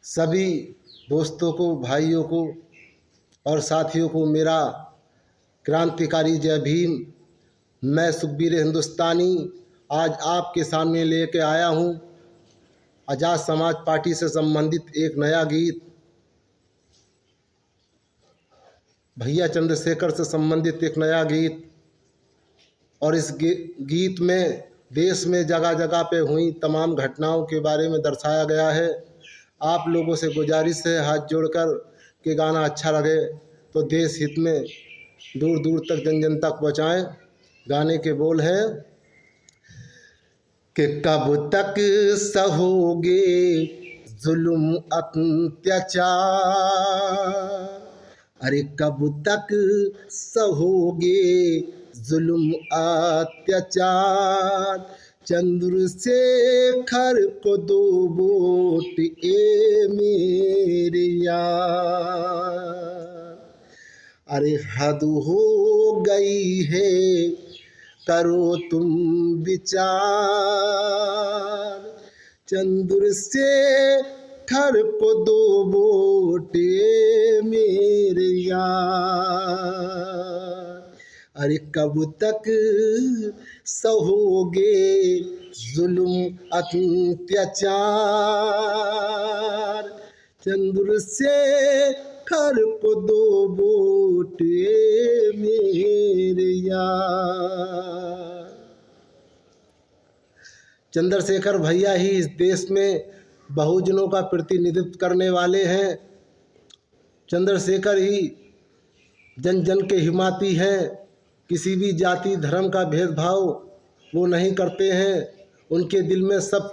सभी दोस्तों को, भाइयों को और साथियों को मेरा क्रांतिकारी जय भीम। मैं सुखबीर हिंदुस्तानी आज आपके सामने लेके आया हूँ आज़ाद समाज पार्टी से संबंधित एक नया गीत, भैया चंद्रशेखर से संबंधित एक नया गीत। और इस गीत में देश में जगह जगह पे हुई तमाम घटनाओं के बारे में दर्शाया गया है। आप लोगों से गुजारिश है हाथ जोड़कर कि गाना अच्छा लगे तो देश हित में दूर दूर तक जन जन तक पहुँचाएँ। गाने के बोल हैं कि कब तक सहोगे जुल्म अत्याचार, अरे कब तक सहोगे जुल्म अत्याचार। चंद्रशेखर को दो वोट ए मेरे यार, अरे हद हो गई है करो तुम विचार। चंद्रशेखर को दो वोट मेरे यार, अरे कब तक सहोगे जुल्म अत्याचार। चंद्रशेखर को दो वोट मेरे यार। चंद्रशेखर भैया ही इस देश में बहुजनों का प्रतिनिधित्व करने वाले हैं। चंद्रशेखर ही जन जन के हिमाती हैं। किसी भी जाति धर्म का भेदभाव वो नहीं करते हैं। उनके दिल में सब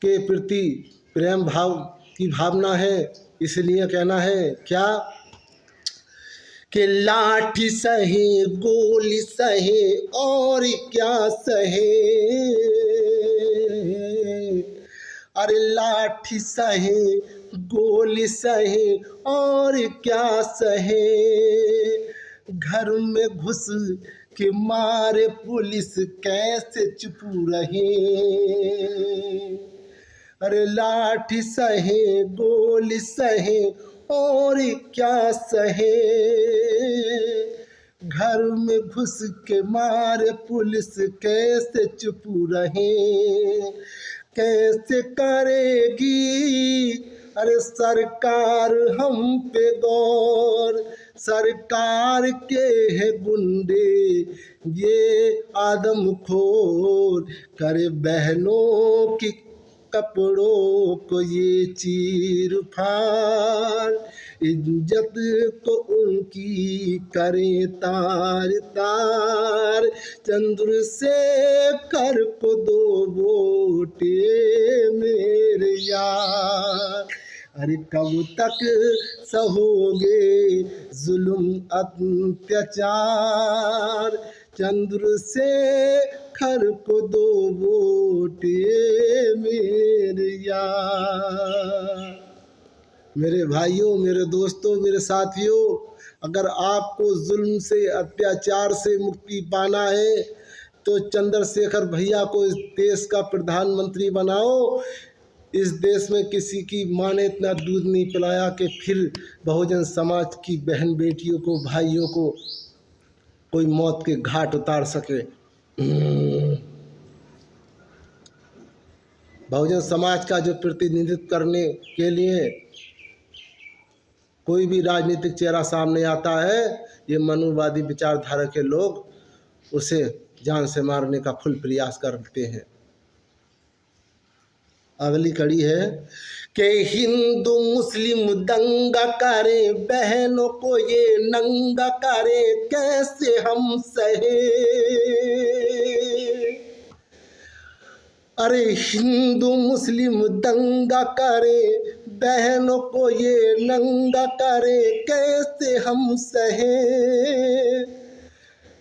के प्रति प्रेम भाव की भावना है। इसलिए कहना है क्या कि लाठी सहे गोली सहे और क्या सहे, अरे लाठी सहे गोली सहे और क्या सहे। घर में घुस के मारे पुलिस कैसे चुप रहे, अरे लाठी सहे गोली सहे और क्या सहे। घर में घुस के मारे पुलिस कैसे चुप रहे। कैसे करेगी अरे सरकार हम पे गौर, सरकार के है गुंडे ये आदमखोर। करे बहनों की कपड़ों को ये चीर फाड़, इज्जत को उनकी करें तार तार। चंद्रशेखर को दो वोट मेरे यार, अरे कब तक सहोगे जुल्म अत्याचार। चंद्रशेखर को दो वोट मेरे यार। मेरे भाइयों, मेरे दोस्तों, मेरे साथियों, अगर आपको जुल्म से अत्याचार से मुक्ति पाना है तो चंद्रशेखर भैया को इस देश का प्रधानमंत्री बनाओ। इस देश में किसी की माँ ने इतना दूध नहीं पिलाया कि फिर बहुजन समाज की बहन बेटियों को, भाइयों को कोई मौत के घाट उतार सके। बहुजन समाज का जो प्रतिनिधित्व करने के लिए कोई भी राजनीतिक चेहरा सामने आता है, ये मनुवादी विचारधारा के लोग उसे जान से मारने का फुल प्रयास करते हैं। अगली कड़ी है कि हिंदू मुस्लिम दंगा करे, बहनों को ये नंगा करे, कैसे हम सहे। अरे हिंदू मुस्लिम दंगा करे, बहनों को ये नंगा करे, कैसे हम सहे।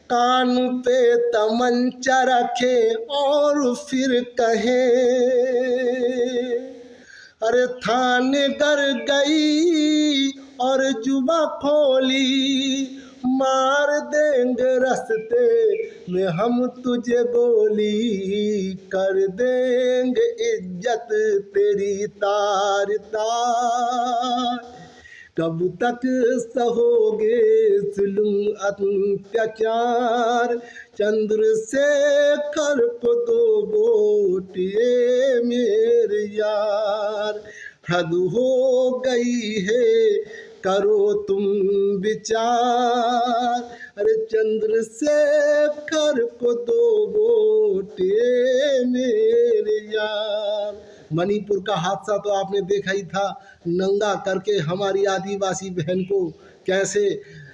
कान पे तमंचा रखे और फिर कहे, अरे थाने घर गई और जुबा खोली मार देंगे रास्ते में हम तुझे गोली, कर देंगे इज्जत तेरी तार तार। कब तक सहोगे जुल्म अत्याचार, चंद्रशेखर को दो वोट ये मेरे यार। हद हो गई है करो तुम विचार, अरे चंद्रशेखर को दो वोट ये मेरे यार। मणिपुर का हादसा तो आपने देखा ही था, नंगा करके हमारी आदिवासी बहन को कैसे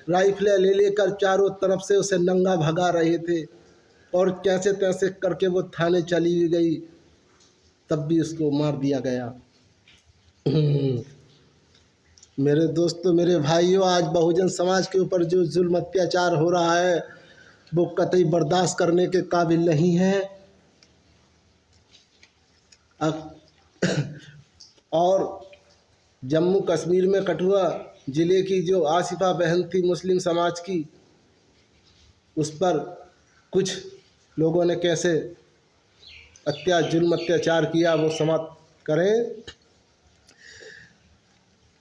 राइफलें ले लेकर चारों तरफ से उसे नंगा भगा रहे थे, और कैसे तैसे करके वो थाने चली गई, तब भी उसको मार दिया गया। मेरे दोस्तों, मेरे भाइयों, आज बहुजन समाज के ऊपर जो जुल्म अत्याचार हो रहा है वो कतई बर्दाश्त करने के काबिल नहीं है। और जम्मू कश्मीर में कठुआ ज़िले की जो आसिफा बहन थी मुस्लिम समाज की, उस पर कुछ लोगों ने कैसे जुल्म अत्याचार किया वो समाप्त करें।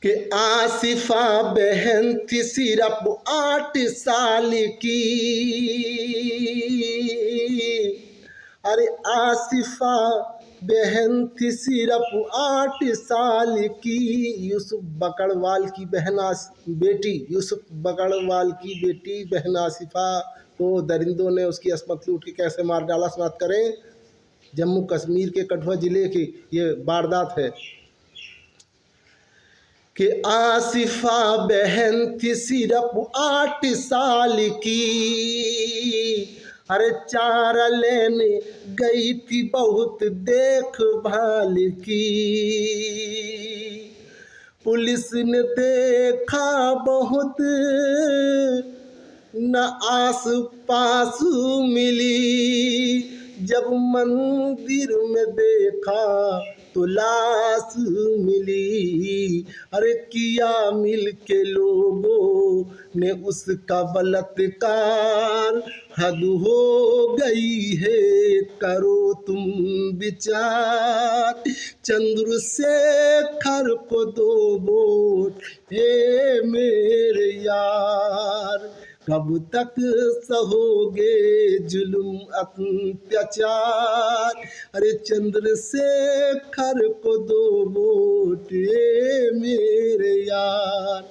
कि आसिफा बहन थी सिर्फ 8 साल की, अरे आसिफा बहन थी सिर्फ 8 साल की। यूसुफ बकड़वाल की बेटी यूसुफ बकड़वाल की बेटी बहन आसिफा को दरिंदों ने उसकी अस्मत लूट के कैसे मार डाला, समाप्त करें। जम्मू कश्मीर के कठुआ ज़िले की ये वारदात है कि आसिफा बहन थी सिर्फ 8 साल की, अरे चारा लेने गई थी बहुत देखभाल की। पुलिस ने देखा बहुत न आस पास मिली, जब मंदिर में देखा तो लाश मिली। अरे किया मिल के लोगों ने उसका बलात्कार, हद हो गई है करो तुम विचार। चंद्रशेखर को दो वोट हे मेरे यार। कब तक सहोगे जुल्म अत्याचार, अरे चंद्रशेखर को दो वोट ये मेरे यार।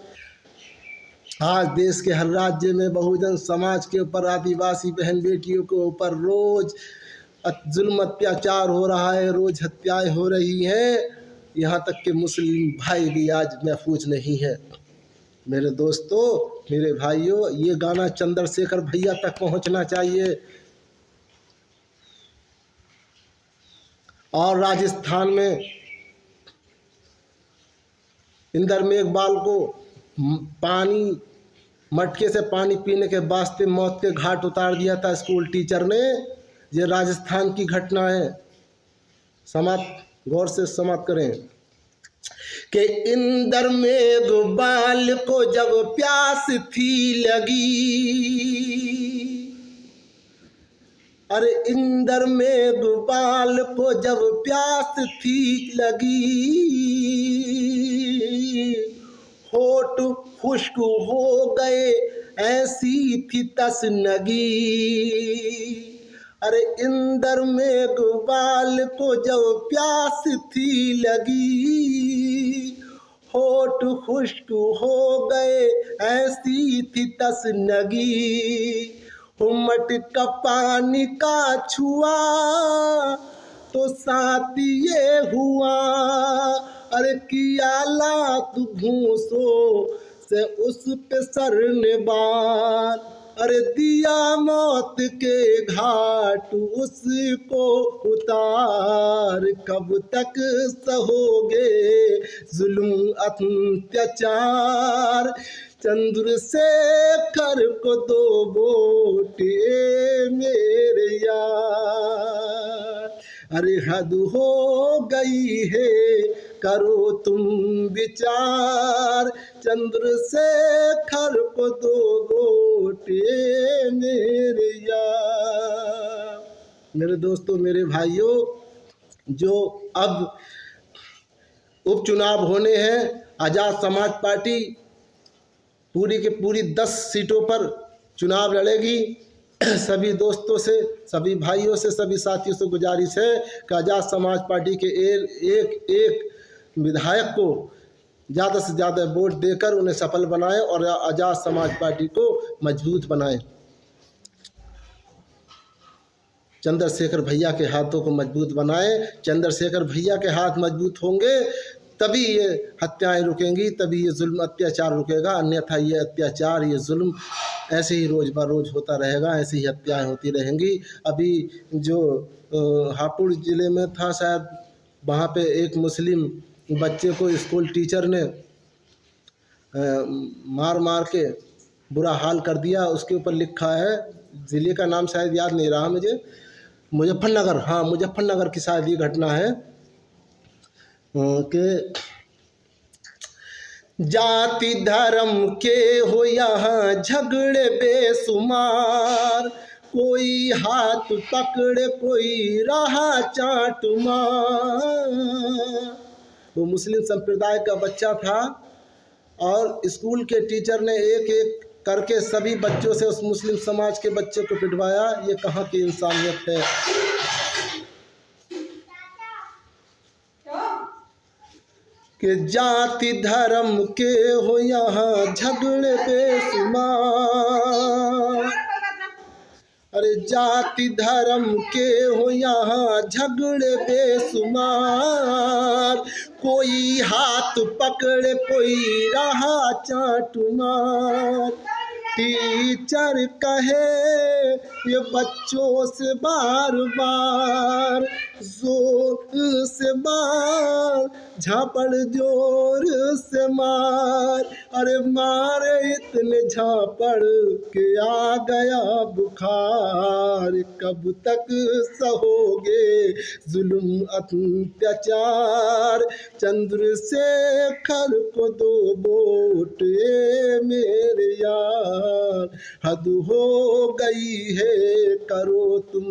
आज देश के हर राज्य में बहुजन समाज के ऊपर, आदिवासी बहन बेटियों के ऊपर रोज जुल्म अत्याचार हो रहा है, रोज हत्याएं हो रही हैं। यहाँ तक कि मुस्लिम भाई भी आज महफूज नहीं है। मेरे दोस्तों, मेरे भाइयों, ये गाना चंद्रशेखर भैया तक पहुंचना चाहिए। और राजस्थान में इंदर मेघवाल को मटके से पानी पीने के वास्ते मौत के घाट उतार दिया था स्कूल टीचर ने। ये राजस्थान की घटना है। गौर से समाप्त करें कि इंदर मेघवाल को जब प्यास थी लगी, अरे इंदर मेघवाल को जब प्यास थी लगी, होठ खुश्क हो गए ऐसी थी तसनगी। अरे इंदर मेघवाल को जब प्यास थी लगी, होठ खुश्क हो गए ऐसी थी तसनगी। उमट का पानी का छुआ तो साथ ये हुआ, अरे किया लात घूंसों से उस पे सर ने बार। अरे दिया मौत के घाट उसको उतार। कब तक सहोगे जुल्म अत्याचार, चंद्रशेखर को दो वोट मेरे यार। अरे हद हो गई है करो तुम विचार, चंद्रशेखर को दो वोटे मेरे यार। मेरे दोस्तों, मेरे भाइयों, जो अब उपचुनाव होने हैं, आज़ाद समाज पार्टी पूरी के पूरी 10 सीटों पर चुनाव लड़ेगी। सभी दोस्तों से, सभी भाइयों से, सभी साथियों से गुजारिश है कि आज़ाद समाज पार्टी के एक एक विधायक को ज़्यादा से ज़्यादा वोट देकर उन्हें सफल बनाएं और आज़ाद समाज पार्टी को मजबूत बनाएं। चंद्रशेखर भैया के हाथों को मजबूत बनाएं। चंद्रशेखर भैया के हाथ मजबूत होंगे तभी ये हत्याएं रुकेंगी, तभी ये जुल्म अत्याचार रुकेगा, अन्यथा ये अत्याचार, ये जुल्म ऐसे ही रोज़ बरोज़ होता रहेगा, ऐसे ही हत्याएं होती रहेंगी। अभी जो हापुड़ ज़िले में था शायद, वहाँ पे एक मुस्लिम बच्चे को स्कूल टीचर ने मार मार के बुरा हाल कर दिया। उसके ऊपर लिखा है, ज़िले का नाम शायद याद नहीं रहा मुझे, मुजफ्फरनगर, हाँ मुजफ्फरनगर की शायद ये घटना है कि जाति धर्म के हो यहाँ झगड़े बेसुमार, कोई हाथ पकड़े कोई रहा चाट मार। वो मुस्लिम संप्रदाय का बच्चा था और स्कूल के टीचर ने एक एक करके सभी बच्चों से उस मुस्लिम समाज के बच्चे को पिटवाया। ये कहाँ की इंसानियत है। कि जाति धर्म के हो यहाँ झगड़े बेसुमार, अरे जाति धर्म के हो यहाँ झगड़े बेसुमार, कोई हाथ पकड़े कोई रहा चाट मार। टीचर कहे ये बच्चों से बार बार, जोर से मार, झापड़ जोर से मार, अरे मारे इतने झापड़ के आ गया बुखार। कब तक सहोगे जुल्म अत्याचार, चंद्रशेखर को दो वोट मेरे यार। हद हो गई है करो तुम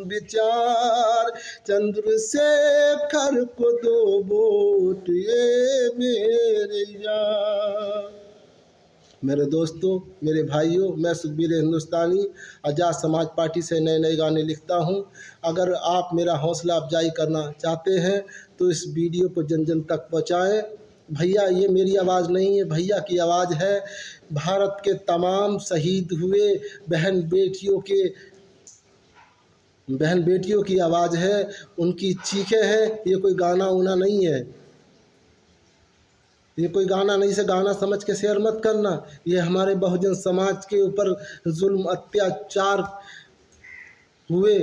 विचार, चंद्रशेखर को दो वोट मेरे यार। मेरे दोस्तों, मेरे भाइयों, मैं सुखबीर हिंदुस्तानी आज़ाद समाज पार्टी से नए नए गाने लिखता हूं। अगर आप मेरा हौसला अफजाई करना चाहते हैं तो इस वीडियो को जन जन तक पहुंचाएं। भैया, ये मेरी आवाज़ नहीं है, भैया की आवाज़ है। भारत के तमाम शहीद हुए बहन बेटियों की आवाज़ है, उनकी चीखें हैं। ये कोई गाना उना नहीं है, ये कोई गाना नहीं से गाना समझ के शेयर मत करना। ये हमारे बहुजन समाज के ऊपर जुल्म अत्याचार हुए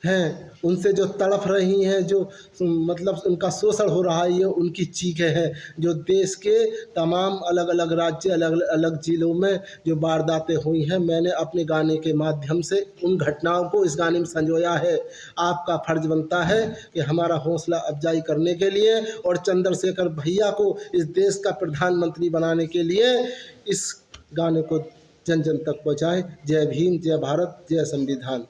हैं, उनसे जो तड़फ रही हैं, जो मतलब उनका शोषण हो रहा है, ये उनकी चीखें हैं। जो देश के तमाम अलग अलग राज्य, अलग अलग जिलों में जो वारदातें हुई हैं, मैंने अपने गाने के माध्यम से उन घटनाओं को इस गाने में संजोया है। आपका फर्ज बनता है कि हमारा हौसला अफजाई करने के लिए और चंद्रशेखर भैया को इस देश का प्रधानमंत्री बनाने के लिए इस गाने को जन जन तक पहुँचाएँ। जय भीम, जय भारत, जय संविधान।